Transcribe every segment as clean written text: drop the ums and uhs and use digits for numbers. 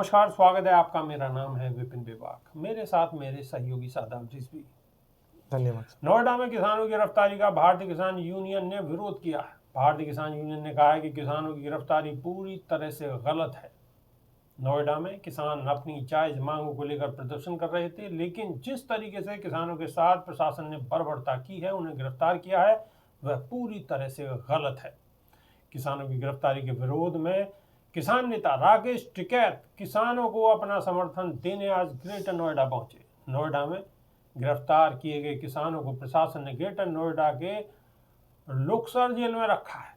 नमस्कार, स्वागत है आपका। मेरा नाम है विपिन बेबाक। मेरे साथ मेरे सहयोगी सादाब रिजवी। धन्यवाद। नोएडा में किसानों की गिरफ्तारी का भारतीय किसान यूनियन ने विरोध किया है। भारतीय किसान यूनियन ने कहा है कि किसानों की गिरफ्तारी पूरी तरह से गलत है। नोएडा में किसान अपनी जायज मांगों को लेकर प्रदर्शन कर रहे थे, लेकिन जिस तरीके से किसानों के साथ प्रशासन ने बर्बरता की है, उन्हें गिरफ्तार किया है, वह पूरी तरह से गलत है। किसानों की गिरफ्तारी के विरोध में किसान नेता राकेश टिकैत किसानों को अपना समर्थन देने आज ग्रेटर नोएडा पहुंचे। नोएडा में गिरफ्तार किए गए किसानों को प्रशासन ने ग्रेटर नोएडा के लोकसर जेल में रखा है।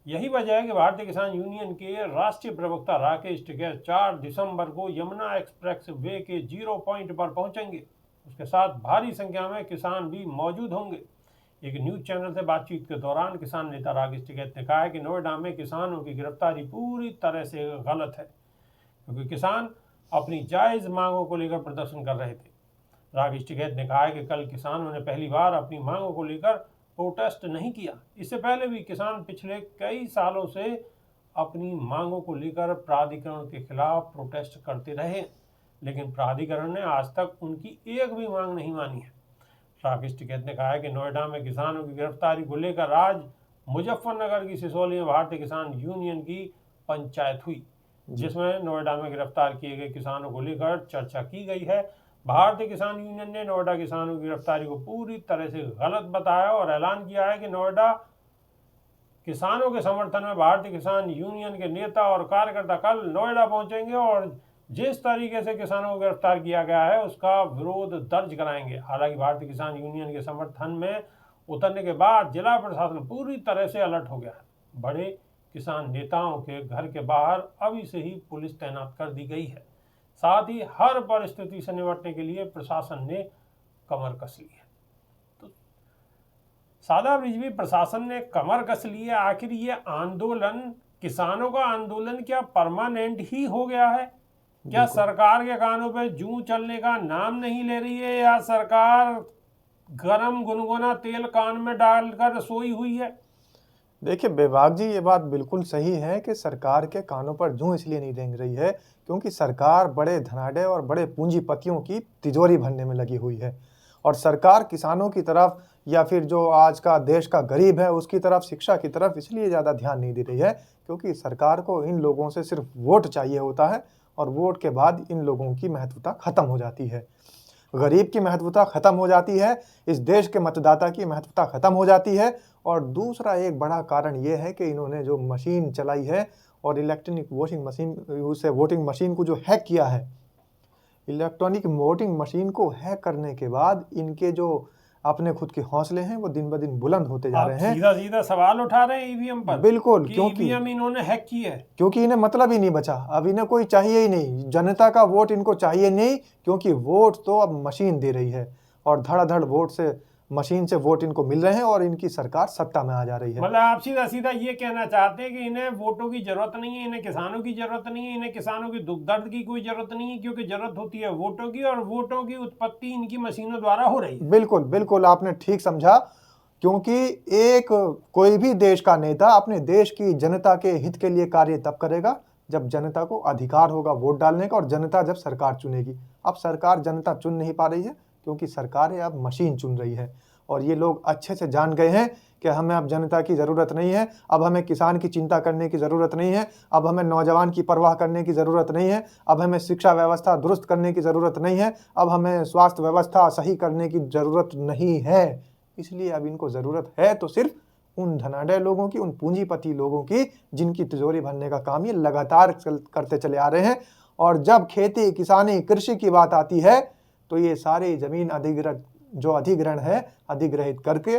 यही वजह है कि भारतीय किसान यूनियन के राष्ट्रीय प्रवक्ता राकेश टिकैत 4 दिसंबर को यमुना एक्सप्रेस वे के 0 पॉइंट पर पहुंचेंगे। उसके साथ भारी संख्या में किसान भी मौजूद होंगे। एक न्यूज चैनल से बातचीत के दौरान किसान नेता राकेश टिकैत ने कहा है कि नोएडा में किसानों की गिरफ्तारी पूरी तरह से गलत है, क्योंकि किसान अपनी जायज मांगों को लेकर प्रदर्शन कर रहे थे। राकेश टिकैत ने कहा है कि कल किसानों ने पहली बार अपनी मांगों को लेकर प्रोटेस्ट नहीं किया। इससे पहले भी किसान पिछले कई सालों से अपनी मांगों को लेकर प्राधिकरण के खिलाफ प्रोटेस्ट करते रहे, लेकिन प्राधिकरण ने आज तक उनकी एक भी मांग नहीं मानी है। राकेश टिकैत ने कहा है कि नोएडा में किसानों की गिरफ्तारी को लेकर आज मुजफ्फरनगर की सिसोली में भारतीय किसान यूनियन की पंचायत हुई, जिसमें नोएडा में गिरफ्तार किए गए किसानों को लेकर चर्चा की गई है। भारतीय किसान यूनियन ने नोएडा किसानों की गिरफ्तारी को पूरी तरह से गलत बताया और ऐलान किया है कि नोएडा किसानों के समर्थन में भारतीय किसान यूनियन के नेता और कार्यकर्ता कल नोएडा पहुंचेंगे और जिस तरीके से किसानों को गिरफ्तार किया गया है उसका विरोध दर्ज कराएंगे। हालांकि भारतीय किसान यूनियन के समर्थन में उतरने के बाद जिला प्रशासन पूरी तरह से अलर्ट हो गया है। बड़े किसान नेताओं के घर के बाहर अभी से ही पुलिस तैनात कर दी गई है। साथ ही हर परिस्थिति से निपटने के लिए प्रशासन ने कमर कस ली है। तो सादाब रिजवी, प्रशासन ने कमर कस ली है। आखिर ये आंदोलन, किसानों का आंदोलन क्या परमानेंट ही हो गया है? क्या सरकार के कानों पे जूं चलने का नाम नहीं ले रही है, या सरकार गरम गुनगुना तेल कान में डालकर सोई हुई है? देखिए बेबाक जी, ये बात बिल्कुल सही है कि सरकार के कानों पर जूं इसलिए नहीं रेंग रही है क्योंकि सरकार बड़े धनाढ्य और बड़े पूंजीपतियों की तिजोरी भरने में लगी हुई है। और सरकार किसानों की तरफ या फिर जो आज का देश का गरीब है उसकी तरफ, शिक्षा की तरफ इसलिए ज़्यादा ध्यान नहीं दे रही है क्योंकि सरकार को इन लोगों से सिर्फ वोट चाहिए होता है और वोट के बाद इन लोगों की महत्वता खत्म हो जाती है। गरीब की महत्वता खत्म हो जाती है, इस देश के मतदाता की महत्वता खत्म हो जाती है। और दूसरा एक बड़ा कारण ये है कि इन्होंने जो मशीन चलाई है और इलेक्ट्रॉनिक वोटिंग मशीन, उसे वोटिंग मशीन को जो हैक किया है, इलेक्ट्रॉनिक वोटिंग मशीन को हैक करने के बाद इनके जो अपने खुद के हौसले हैं वो दिन ब दिन बुलंद होते जा रहे हैं। सीधा सीधा सवाल उठा रहे हैं ईवीएम पर। बिल्कुल, क्योंकि ईवीएम इन्होंने हैक की है, क्योंकि इन्हें मतलब ही नहीं बचा। अब इन्हें कोई चाहिए ही नहीं, जनता का वोट इनको चाहिए नहीं, क्योंकि वोट तो अब मशीन दे रही है और धड़ाधड़ वोट से, मशीन से वोट इनको मिल रहे हैं और इनकी सरकार सत्ता में आ जा रही है। मतलब आप सीधा सीधा ये कहना चाहते हैं कि इन्हें वोटों की जरूरत नहीं है, इन्हें किसानों की जरूरत नहीं है, इन्हें किसानों की दुख दर्द की कोई जरूरत नहीं है, क्योंकि जरूरत होती है वोटों की, और वोटों की उत्पत्ति इनकी मशीनों द्वारा हो रही है। बिल्कुल बिल्कुल, आपने ठीक समझा। क्योंकि एक कोई भी देश का नेता अपने देश की जनता के हित के लिए कार्य तब करेगा जब जनता को अधिकार होगा वोट डालने का और जनता जब सरकार चुनेगी। अब सरकार जनता चुन नहीं पा रही है क्योंकि सरकारें अब मशीन चुन रही है और ये लोग अच्छे से जान गए हैं कि हमें अब जनता की ज़रूरत नहीं है, अब हमें किसान की चिंता करने की ज़रूरत नहीं है, अब हमें नौजवान की परवाह करने की ज़रूरत नहीं है, अब हमें शिक्षा व्यवस्था दुरुस्त करने की ज़रूरत नहीं है, अब हमें स्वास्थ्य व्यवस्था सही करने की ज़रूरत नहीं है। इसलिए अब इनको ज़रूरत है तो सिर्फ उन धनाढ्य लोगों की, उन पूंजीपति लोगों की, जिनकी तिजोरी भरने का काम ये लगातार करते चले आ रहे हैं। और जब खेती, किसानी, कृषि की बात आती है तो ये सारी ज़मीन अधिग्रहण है, अधिग्रहित करके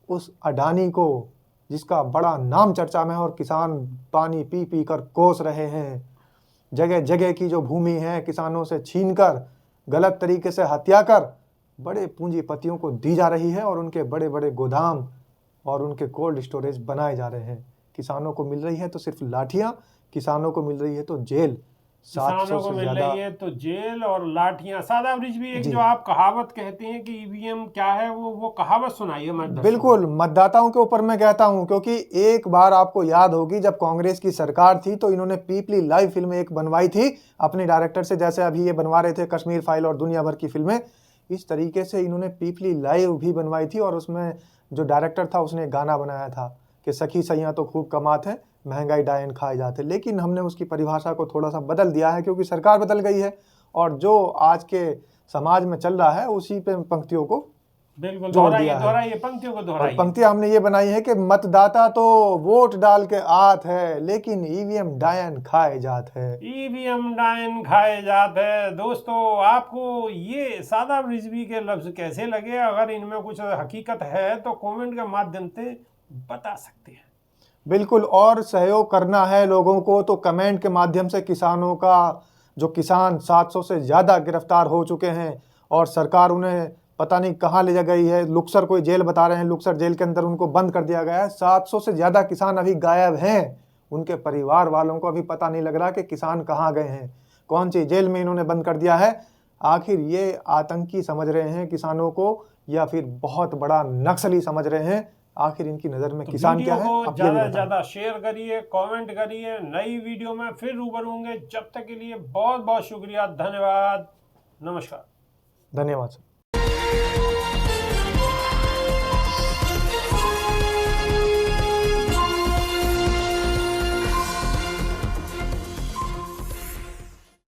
उस अडानी को, जिसका बड़ा नाम चर्चा में है और किसान पानी पी पी कर कोस रहे हैं, जगह जगह की जो भूमि है किसानों से छीनकर, गलत तरीके से हत्या कर बड़े पूंजीपतियों को दी जा रही है और उनके बड़े बड़े गोदाम और उनके कोल्ड स्टोरेज बनाए जा रहे हैं। किसानों को मिल रही है तो सिर्फ लाठियाँ, किसानों को मिल रही है तो जेल। किसानों 700 को से मिल ज्यादा। रही है तो जेल और लाठियां। शादाब रिजवी, एक जी। जो आप कहावत कहते हैं कि ईवीएम क्या है, वो कहावत सुनाइए हमारे दर्शकों बिल्कुल, मतदाताओं के ऊपर मैं कहता हूं, क्योंकि एक बार आपको याद होगी जब कांग्रेस की सरकार थी तो इन्होंने पीपली लाइव फिल्म एक बनवाई थी अपने डायरेक्टर से, जैसे अभी ये बनवा रहे थे कश्मीर फाइल और दुनिया भर की फिल्में। इस तरीके से इन्होंने पीपली लाइव भी बनवाई थी और उसमें जो डायरेक्टर था उसने एक गाना बनाया था कि सखी सैयां तो खूब कमाते हैं, महंगाई डायन खाए जाते। लेकिन हमने उसकी परिभाषा को थोड़ा सा बदल दिया है क्योंकि सरकार बदल गई है और जो आज के समाज में चल रहा है उसी पे पंक्तियों को बिल्कुल जोड़ दोहराइए दिया है। दोहराइए, पंक्तियों को और दोहराइए। पंक्तियां हमने ये बनाई है कि मतदाता तो वोट डाल के आत है, लेकिन ईवीएम डायन खाए जात है। ईवीएम डायन खाए जाते हैं। दोस्तों, आपको ये शादाब रिजवी के लफ्ज कैसे लगे? अगर इनमें कुछ हकीकत है तो कमेंट के माध्यम से बता सकते हैं। बिल्कुल, और सहयोग करना है लोगों को तो कमेंट के माध्यम से। किसानों का जो किसान 700 से ज़्यादा गिरफ्तार हो चुके हैं और सरकार उन्हें पता नहीं कहाँ ले जा गई है। लुक्सर कोई जेल बता रहे हैं, लुक्सर जेल के अंदर उनको बंद कर दिया गया है। 700 से ज़्यादा किसान अभी गायब हैं। उनके परिवार वालों को अभी पता नहीं लग रहा कि किसान कहाँ गए हैं, कौन सी जेल में इन्होंने बंद कर दिया है। आखिर ये आतंकी समझ रहे हैं किसानों को या फिर बहुत बड़ा नक्सली समझ रहे हैं? आखिर इनकी नज़र में तो किसान क्या वीडियो है, को अब ये भी ज़्यादा से बताएं। ज़्यादा शेयर करिए, कमेंट करिए। नई वीडियो में फिर रूबरू होंगे। जब तक के लिए बहुत बहुत शुक्रिया, धन्यवाद, नमस्कार। धन्यवाद सर।